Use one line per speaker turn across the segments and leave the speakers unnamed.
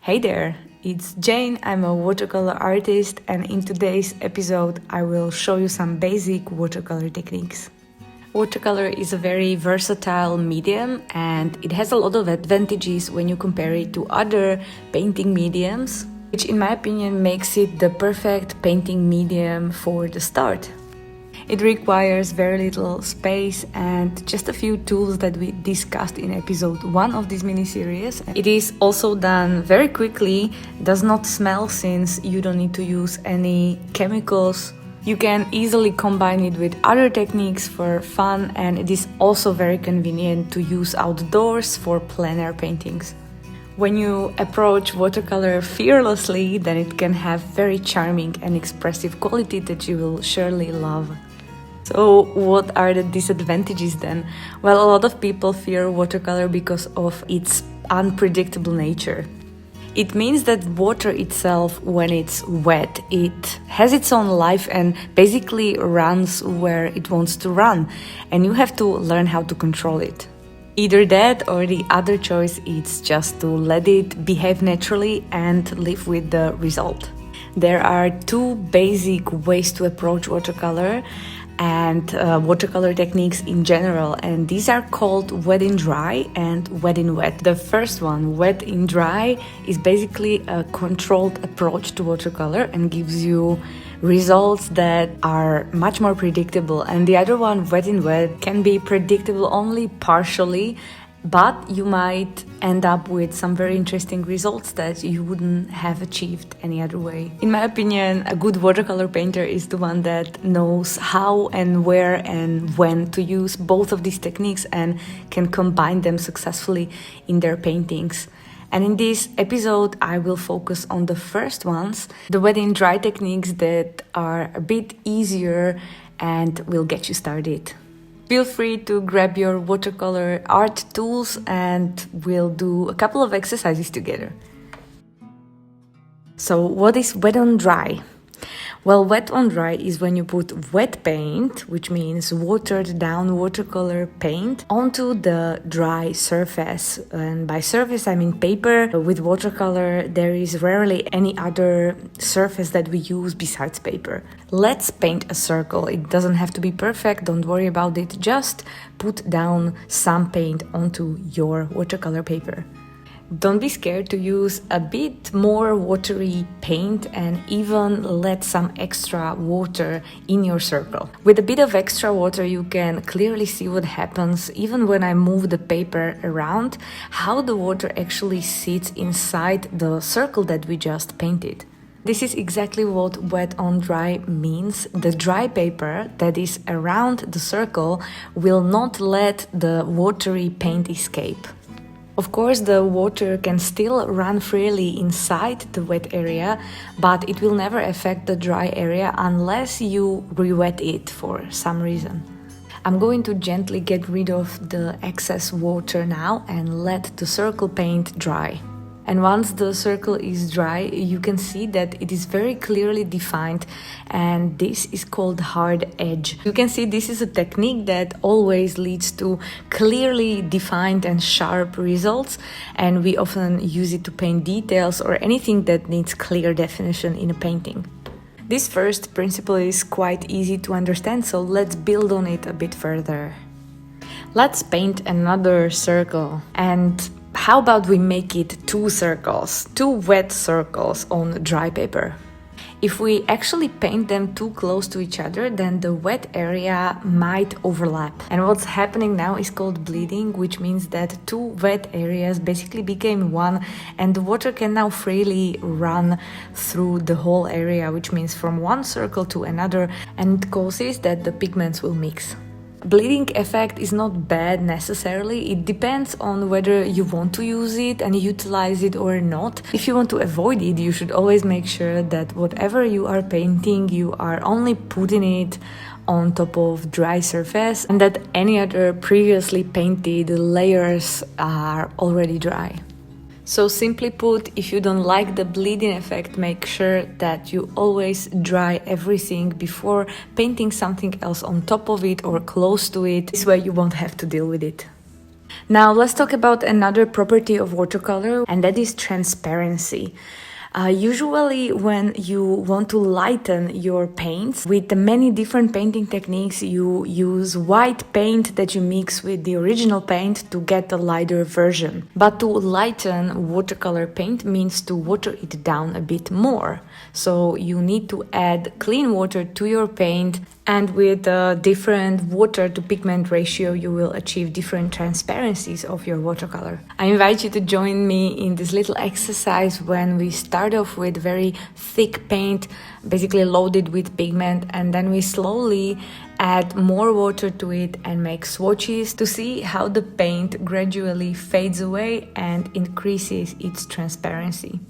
Hey there, it's Jane. I'm a watercolor artist, and in today's episode I will show you some basic watercolor techniques. Watercolor is a very versatile medium and it has a lot of advantages when you compare it to other painting mediums, which in my opinion makes it the perfect painting medium for the start. It requires very little space and just a few tools that we discussed in episode 1 of this mini-series. It is also done very quickly, does not smell since you don't need to use any chemicals. You can easily combine it with other techniques for fun, and it is also very convenient to use outdoors for plein air paintings. When you approach watercolor fearlessly, then it can have very charming and expressive quality that you will surely love. So what are the disadvantages then? Well, a lot of people fear watercolor because of its unpredictable nature. It means that water itself, when it's wet, it has its own life and basically runs where it wants to run, and you have to learn how to control it. Either that or the other choice is just to let it behave naturally and live with the result. There are two basic ways to approach watercolor and watercolor techniques in general, and these are called wet in dry and wet in wet. The first one, wet in dry, is basically a controlled approach to watercolor and gives you results that are much more predictable, and the other one, wet in wet, can be predictable only partially, but you might end up with some very interesting results that you wouldn't have achieved any other way. In my opinion, a good watercolor painter is the one that knows how and where and when to use both of these techniques and can combine them successfully in their paintings. And in this episode, I will focus on the first ones, the wet and dry techniques that are a bit easier and will get you started. Feel free to grab your watercolor art tools and we'll do a couple of exercises together. So what is wet on dry? Well, wet on dry is when you put wet paint, which means watered down watercolor paint, onto the dry surface. And by surface, I mean paper. With watercolor, there is rarely any other surface that we use besides paper. Let's paint a circle. It doesn't have to be perfect, don't worry about it. Just put down some paint onto your watercolor paper. Don't be scared to use a bit more watery paint and even let some extra water in your circle. With a bit of extra water, you can clearly see what happens even when I move the paper around, how the water actually sits inside the circle that we just painted. This is exactly what wet on dry means. The dry paper that is around the circle will not let the watery paint escape. Of course, the water can still run freely inside the wet area, but it will never affect the dry area unless you re-wet it for some reason. I'm going to gently get rid of the excess water now and let the circle paint dry. And once the circle is dry, you can see that it is very clearly defined, and this is called hard edge. You can see this is a technique that always leads to clearly defined and sharp results, and we often use it to paint details or anything that needs clear definition in a painting. This first principle is quite easy to understand, so let's build on it a bit further. Let's paint another circle, and how about we make it two circles, two wet circles on dry paper? If we actually paint them too close to each other, then the wet area might overlap. And what's happening now is called bleeding, which means that two wet areas basically became one, and the water can now freely run through the whole area, which means from one circle to another, and it causes that the pigments will mix. Bleeding effect is not bad necessarily, it depends on whether you want to use it and utilize it or not. If you want to avoid it, you should always make sure that whatever you are painting, you are only putting it on top of dry surface and that any other previously painted layers are already dry. So simply put, if you don't like the bleeding effect, make sure that you always dry everything before painting something else on top of it or close to it. This way you won't have to deal with it. Now let's talk about another property of watercolor, and that is transparency. Usually when you want to lighten your paints with the many different painting techniques, you use white paint that you mix with the original paint to get a lighter version. But to lighten watercolor paint means to water it down a bit more. So you need to add clean water to your paint, and with a different water to pigment ratio, you will achieve different transparencies of your watercolor. I invite you to join me in this little exercise when we start off with very thick paint, basically loaded with pigment, and then we slowly add more water to it and make swatches to see how the paint gradually fades away and increases its transparency.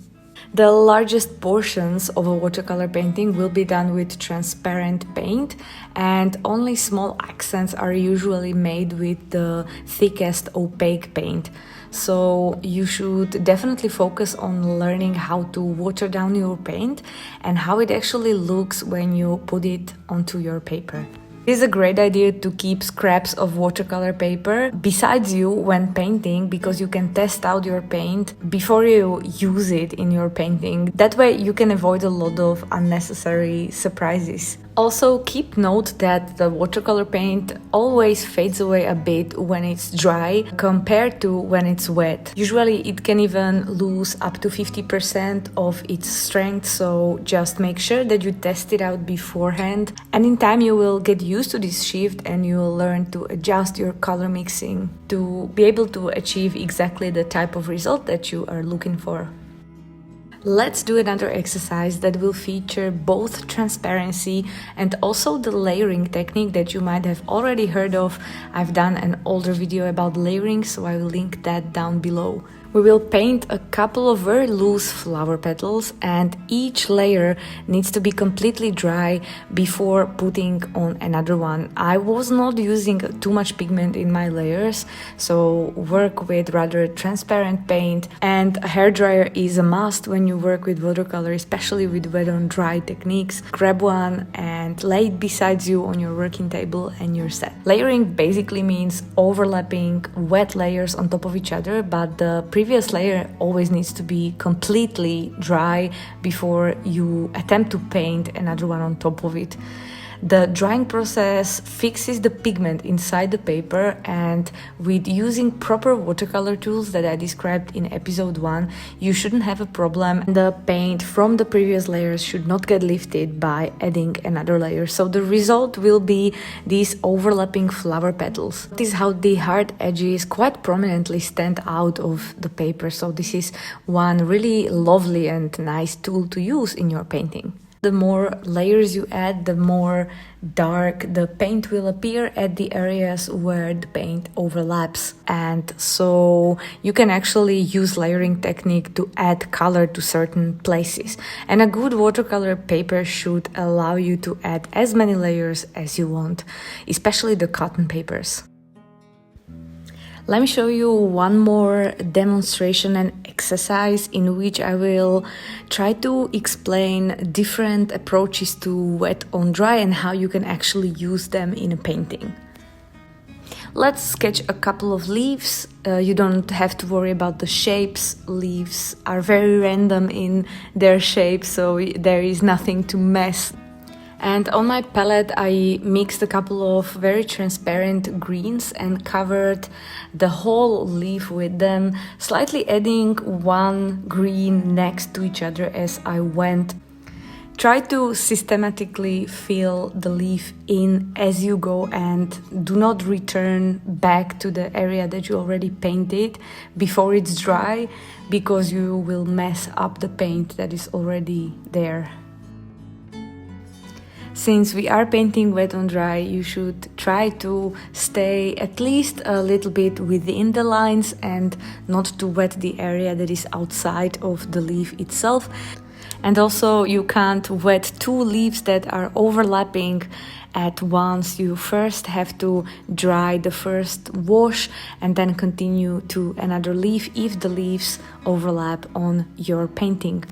The largest portions of a watercolor painting will be done with transparent paint, and only small accents are usually made with the thickest opaque paint. So you should definitely focus on learning how to water down your paint and how it actually looks when you put it onto your paper. It is a great idea to keep scraps of watercolor paper besides you when painting, because you can test out your paint before you use it in your painting. That way you can avoid a lot of unnecessary surprises. Also, keep note that the watercolor paint always fades away a bit when it's dry compared to when it's wet. Usually it can even lose up to 50% of its strength, so just make sure that you test it out beforehand, and in time you will get used to this shift and you will learn to adjust your color mixing to be able to achieve exactly the type of result that you are looking for. Let's do another exercise that will feature both transparency and also the layering technique that you might have already heard of. I've done an older video about layering, so I will link that down below. We will paint a couple of very loose flower petals, and each layer needs to be completely dry before putting on another one. I was not using too much pigment in my layers, so work with rather transparent paint, and a hairdryer is a must when you work with watercolor, especially with wet on dry techniques. Grab one and lay it beside you on your working table and you're set. Layering basically means overlapping wet layers on top of each other, but the previous layer always needs to be completely dry before you attempt to paint another one on top of it. The drying process fixes the pigment inside the paper, and with using proper watercolor tools that I described in episode 1, you shouldn't have a problem. The paint from the previous layers should not get lifted by adding another layer. So the result will be these overlapping flower petals. This is how the hard edges quite prominently stand out of the paper. So this is one really lovely and nice tool to use in your painting. The more layers you add, the more dark the paint will appear at the areas where the paint overlaps. And so you can actually use layering technique to add color to certain places. And a good watercolor paper should allow you to add as many layers as you want, especially the cotton papers. Let me show you one more demonstration and exercise in which I will try to explain different approaches to wet on dry and how you can actually use them in a painting. Let's sketch a couple of leaves. You don't have to worry about the shapes. Leaves are very random in their shape, so there is nothing to mess. And on my palette I mixed a couple of very transparent greens and covered the whole leaf with them, slightly adding one green next to each other as I went. Try to systematically fill the leaf in as you go and do not return back to the area that you already painted before it's dry, because you will mess up the paint that is already there. Since we are painting wet on dry, you should try to stay at least a little bit within the lines and not to wet the area that is outside of the leaf itself. And also you can't wet two leaves that are overlapping at once. You first have to dry the first wash and then continue to another leaf if the leaves overlap on your painting.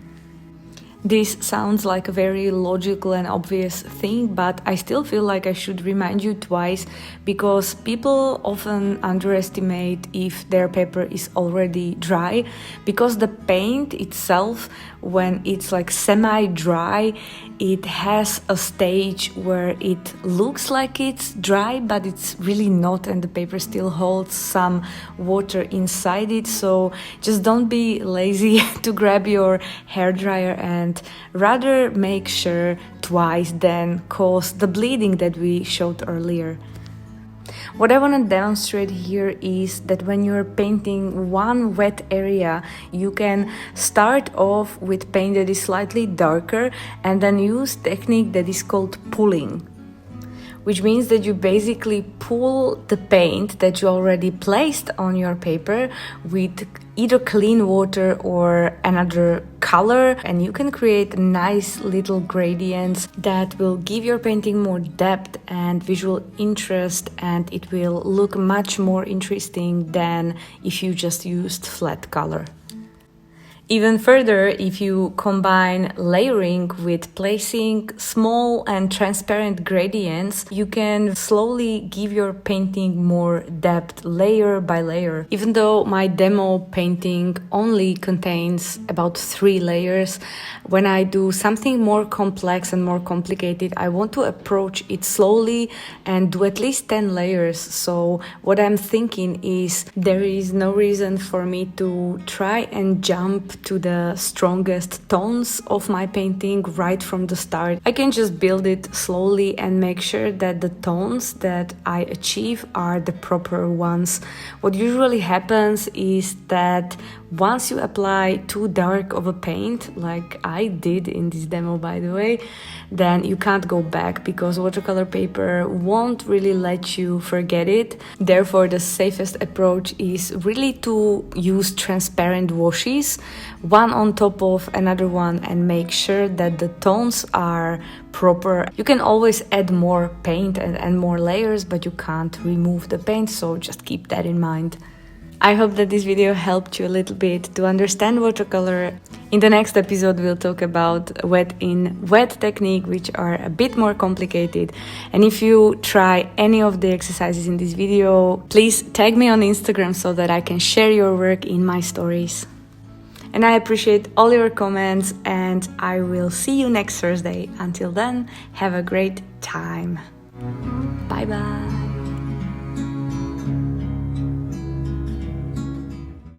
This sounds like a very logical and obvious thing, but I still feel like I should remind you twice, because people often underestimate if their paper is already dry, because the paint itself, when it's like semi-dry, it has a stage where it looks like it's dry, but it's really not, and the paper still holds some water inside it. So just don't be lazy to grab your hairdryer and rather make sure twice than cause the bleeding that we showed earlier. What I want to demonstrate here is that when you're painting one wet area, you can start off with paint that is slightly darker and then use technique that is called pulling, which means that you basically pull the paint that you already placed on your paper with either clean water or another color, and you can create nice little gradients that will give your painting more depth and visual interest, and it will look much more interesting than if you just used flat color. Even further, if you combine layering with placing small and transparent gradients, you can slowly give your painting more depth layer by layer. Even though my demo painting only contains about 3 layers, when I do something more complex and more complicated, I want to approach it slowly and do at least 10 layers. So what I'm thinking is there is no reason for me to try and jump to the strongest tones of my painting right from the start. I can just build it slowly and make sure that the tones that I achieve are the proper ones. What usually happens is that once you apply too dark of a paint, like I did in this demo by the way, then you can't go back, because watercolor paper won't really let you forget it. Therefore, the safest approach is really to use transparent washes, one on top of another one, and make sure that the tones are proper. You can always add more paint and more layers, but you can't remove the paint, so just keep that in mind. I hope that this video helped you a little bit to understand watercolor. In the next episode, we'll talk about wet in wet technique, which are a bit more complicated. And if you try any of the exercises in this video, please tag me on Instagram so that I can share your work in my stories. And I appreciate all your comments, and I will see you next Thursday. Until then, have a great time. Bye bye.